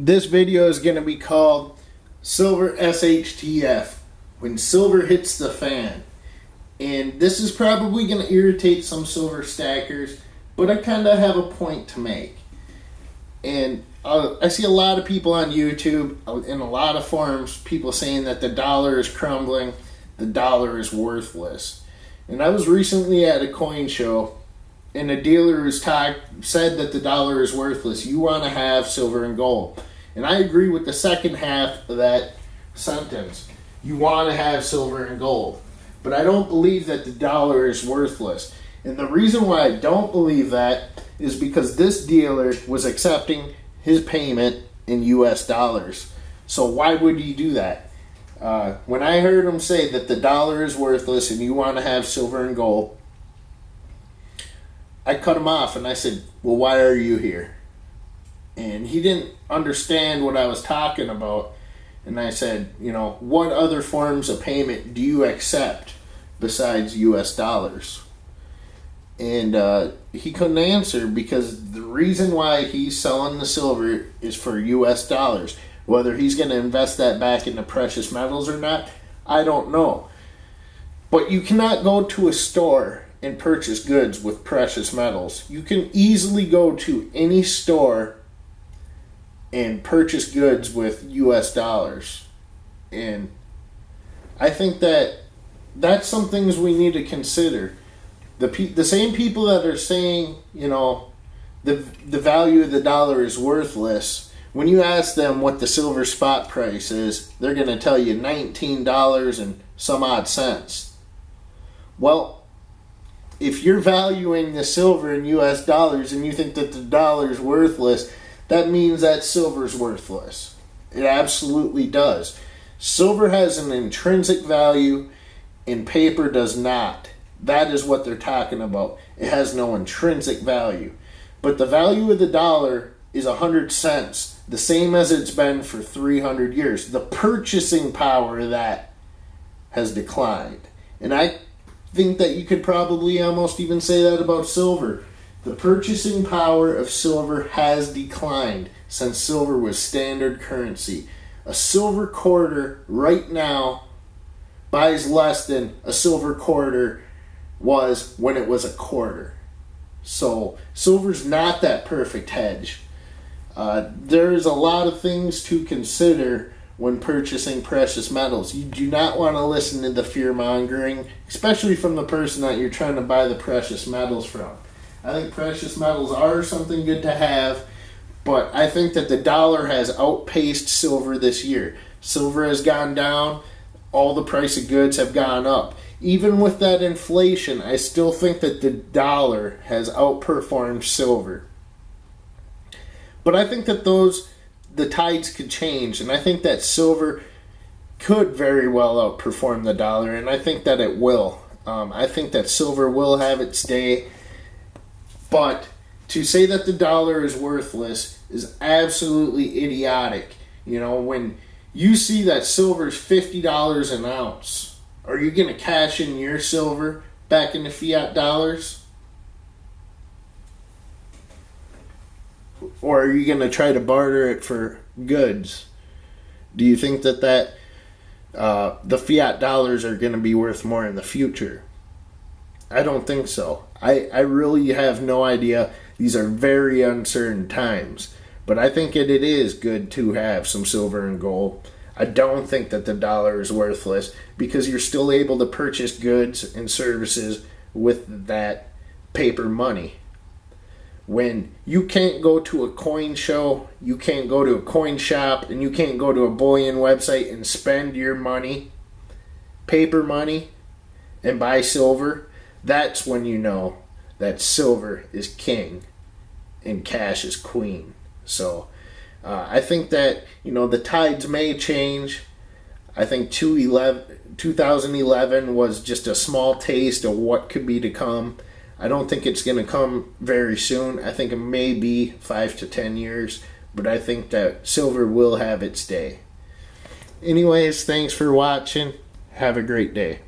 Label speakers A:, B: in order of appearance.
A: This video is going to be called Silver SHTF, when silver hits the fan. And this is probably going to irritate some silver stackers, but I kind of have a point to make. And I see a lot of people on YouTube, in a lot of forums, people saying that the dollar is crumbling, the dollar is worthless. And I was recently at a coin show, and a dealer who's said that the dollar is worthless. You want to have silver and gold. And I agree with the second half of that sentence. You want to have silver and gold. But I don't believe that the dollar is worthless. And the reason why I don't believe that is because this dealer was accepting his payment in US dollars. So why would he do that? When I heard him say that the dollar is worthless and you want to have silver and gold, I cut him off and I said, well, why are you here? And he didn't understand what I was talking about. And I said, what other forms of payment do you accept besides US dollars? And he couldn't answer, because the reason why he's selling the silver is for US dollars. Whether he's going to invest that back into precious metals or not, I don't know. But you cannot go to a store and purchase goods with precious metals. You can easily go to any store and purchase goods with US dollars. And I think that that's some things we need to consider. The same people that are saying, the value of the dollar is worthless, when you ask them what the silver spot price is, they're going to tell you $19 and some odd cents. Well, if you're valuing the silver in US dollars and you think that the dollar is worthless, that means that silver is worthless. It absolutely does. Silver has an intrinsic value and paper does not. That is what they're talking about. It has no intrinsic value. But the value of the dollar is 100 cents, the same as it's been for 300 years. The purchasing power of that has declined. And I think that you could probably almost even say that about silver. The purchasing power of silver has declined since silver was standard currency. A silver quarter right now buys less than a silver quarter was when it was a quarter. So silver's not that perfect hedge. There's a lot of things to consider when purchasing precious metals. You do not want to listen to the fear mongering, especially from the person that you're trying to buy the precious metals from. I think precious metals are something good to have, but I think that the dollar has outpaced silver this year. Silver has gone down, all the price of goods have gone up. Even with that inflation, I still think that the dollar has outperformed silver. But I think that the tides could change, and I think that silver could very well outperform the dollar, and I think that it will. I think that silver will have its day. But to say that the dollar is worthless is absolutely idiotic. When you see that silver is $50 an ounce, are you going to cash in your silver back into fiat dollars? Or are you going to try to barter it for goods? Do you think that the fiat dollars are going to be worth more in the future? I don't think so. I really have no idea. These are very uncertain times. But I think it is good to have some silver and gold. I don't think that the dollar is worthless, because you're still able to purchase goods and services with that paper money. When you can't go to a coin show, you can't go to a coin shop, and you can't go to a bullion website and spend your money, paper money, and buy silver, that's when you know that silver is king and cash is queen. So I think that, the tides may change. I think 2011 was just a small taste of what could be to come. I don't think it's going to come very soon. I think it may be 5 to 10 years, but I think that silver will have its day. Anyways, thanks for watching. Have a great day.